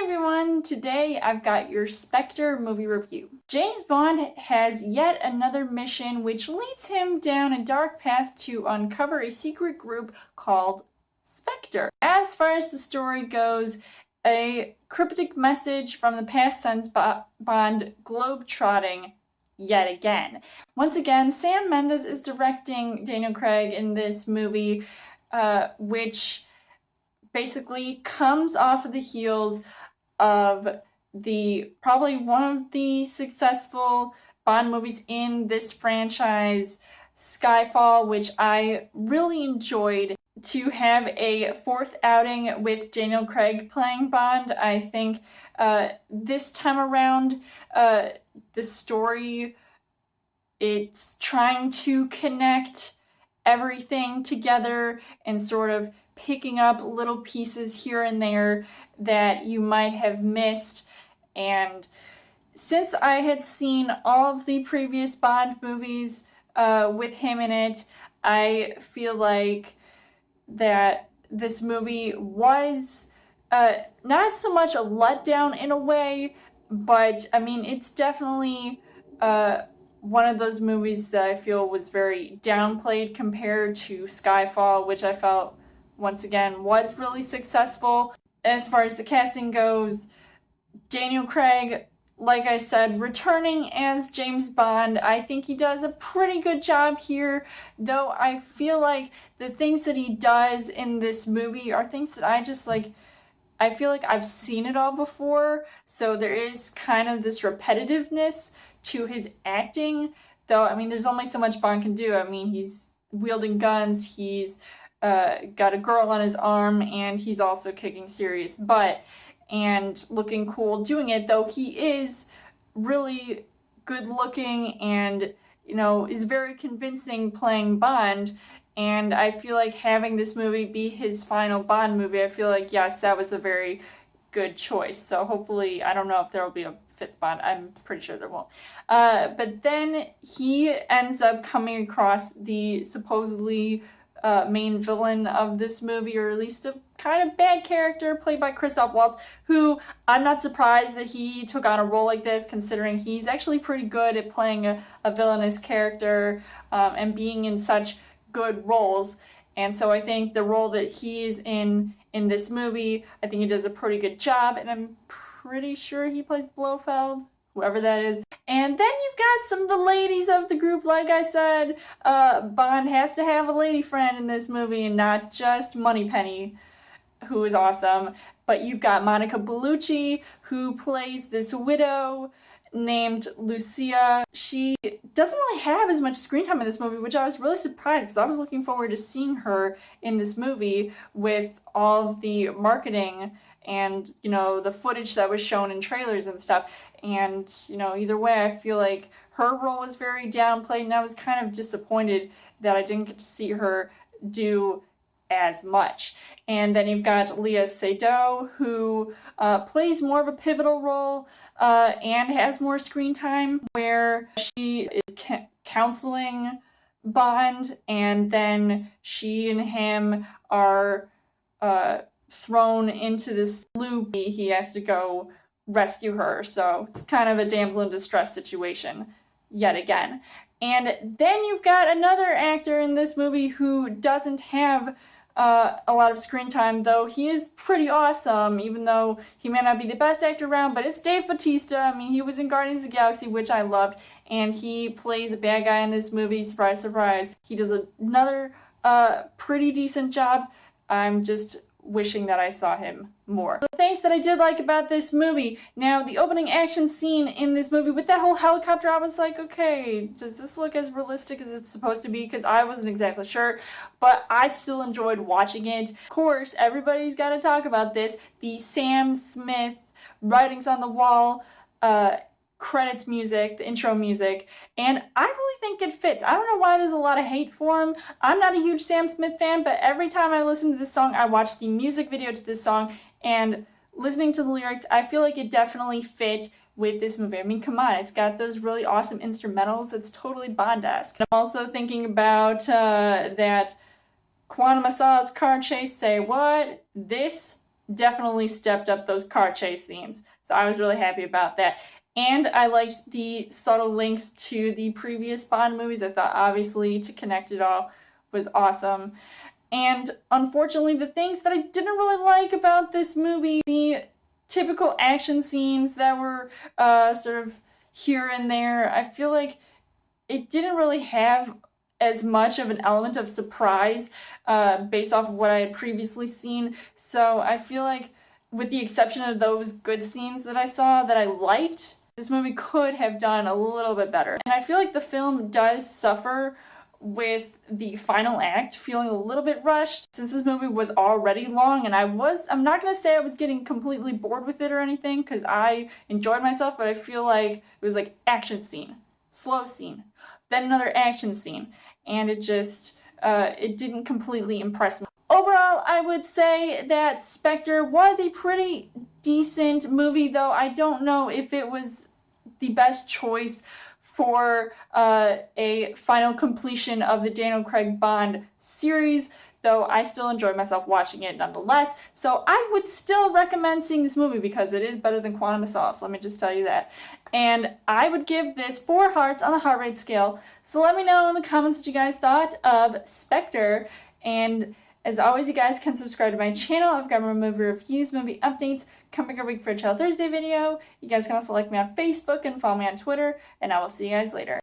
everyone! Today I've got your Spectre movie review. James Bond has yet another mission which leads him down a dark path to uncover a secret group called Spectre. As far as the story goes, a cryptic message from the past sends Bond globe-trotting yet again. Once again, Sam Mendes is directing Daniel Craig in this movie, which basically comes off of the heels of probably one of the successful Bond movies in this franchise, Skyfall, which I really enjoyed. To have a fourth outing with Daniel Craig playing Bond, I think this time around, the story, it's trying to connect everything together and sort of picking up little pieces here and there that you might have missed. And since I had seen all of the previous Bond movies with him in it, I feel like that this movie was not so much a letdown in a way, but I mean, it's definitely one of those movies that I feel was very downplayed compared to Skyfall, which I felt once again was really successful. As far as the casting goes, Daniel Craig, like I said, returning as James Bond, I think he does a pretty good job here, though I feel like the things that he does in this movie are things that I feel like I've seen it all before, so there is kind of this repetitiveness to his acting, though, I mean, there's only so much Bond can do. I mean, he's wielding guns, he's got a girl on his arm, and he's also kicking serious butt and looking cool doing it, though he is really good looking and, you know, is very convincing playing Bond. And I feel like having this movie be his final Bond movie, I feel like, yes, that was a very good choice. So hopefully, I don't know if there will be a fifth Bond. I'm pretty sure there won't. But then he ends up coming across the supposedly main villain of this movie, or at least a kind of bad character played by Christoph Waltz, who I'm not surprised that he took on a role like this, considering he's actually pretty good at playing a villainous character and being in such good roles. And so I think the role that he's in this movie, I think he does a pretty good job, and I'm pretty sure he plays Blofeld, whoever that is. And then you've got some of the ladies of the group. Like I said, Bond has to have a lady friend in this movie, and not just Moneypenny, who is awesome. But you've got Monica Bellucci, who plays this widow named Lucia. She doesn't really have as much screen time in this movie, which I was really surprised, because I was looking forward to seeing her in this movie with all of the marketing and, you know, the footage that was shown in trailers and stuff. And, you know, either way, I feel like her role was very downplayed, and I was kind of disappointed that I didn't get to see her do as much. And then you've got Léa Seydoux, who plays more of a pivotal role and has more screen time, where she is counseling Bond, and then she and him are thrown into this loop. He has to go rescue her, so it's kind of a damsel in distress situation yet again. And then you've got another actor in this movie who doesn't have a lot of screen time, though he is pretty awesome, even though he may not be the best actor around, but it's Dave Bautista. I mean, he was in Guardians of the Galaxy, which I loved, and he plays a bad guy in this movie, surprise, surprise. He does another pretty decent job. I'm just wishing that I saw him more. The things that I did like about this movie. Now, the opening action scene in this movie with that whole helicopter, I was like, okay, does this look as realistic as it's supposed to be? Because I wasn't exactly sure, but I still enjoyed watching it. Of course, everybody's got to talk about this. The Sam Smith writings on the wall credits music, the intro music, and I really think it fits. I don't know why there's a lot of hate for him. I'm not a huge Sam Smith fan, but every time I listen to this song, I watch the music video to this song, and listening to the lyrics, I feel like it definitely fit with this movie. I mean, come on, it's got those really awesome instrumentals. It's totally Bond-esque. I'm also thinking about that Quantum of Solace car chase. Say what? This definitely stepped up those car chase scenes. So I was really happy about that. And I liked the subtle links to the previous Bond movies. I thought, obviously, to connect it all was awesome. And unfortunately, the things that I didn't really like about this movie, the typical action scenes that were sort of here and there, I feel like it didn't really have as much of an element of surprise based off of what I had previously seen. So I feel like, with the exception of those good scenes that I saw that I liked, this movie could have done a little bit better. And I feel like the film does suffer with the final act feeling a little bit rushed, since this movie was already long, and I'm not going to say I was getting completely bored with it or anything, because I enjoyed myself, but I feel like it was like action scene, slow scene, then another action scene, and it just, it didn't completely impress me. Overall, I would say that Spectre was a pretty decent movie, though I don't know if it was the best choice for a final completion of the Daniel Craig Bond series, though I still enjoyed myself watching it nonetheless. So I would still recommend seeing this movie because it is better than Quantum of Solace, let me just tell you that. And I would give this 4 hearts on the heart rate scale. So let me know in the comments what you guys thought of Spectre. And as always, you guys can subscribe to my channel. I've got more movie reviews, movie updates coming every week for a Child Thursday video. You guys can also like me on Facebook and follow me on Twitter, and I will see you guys later.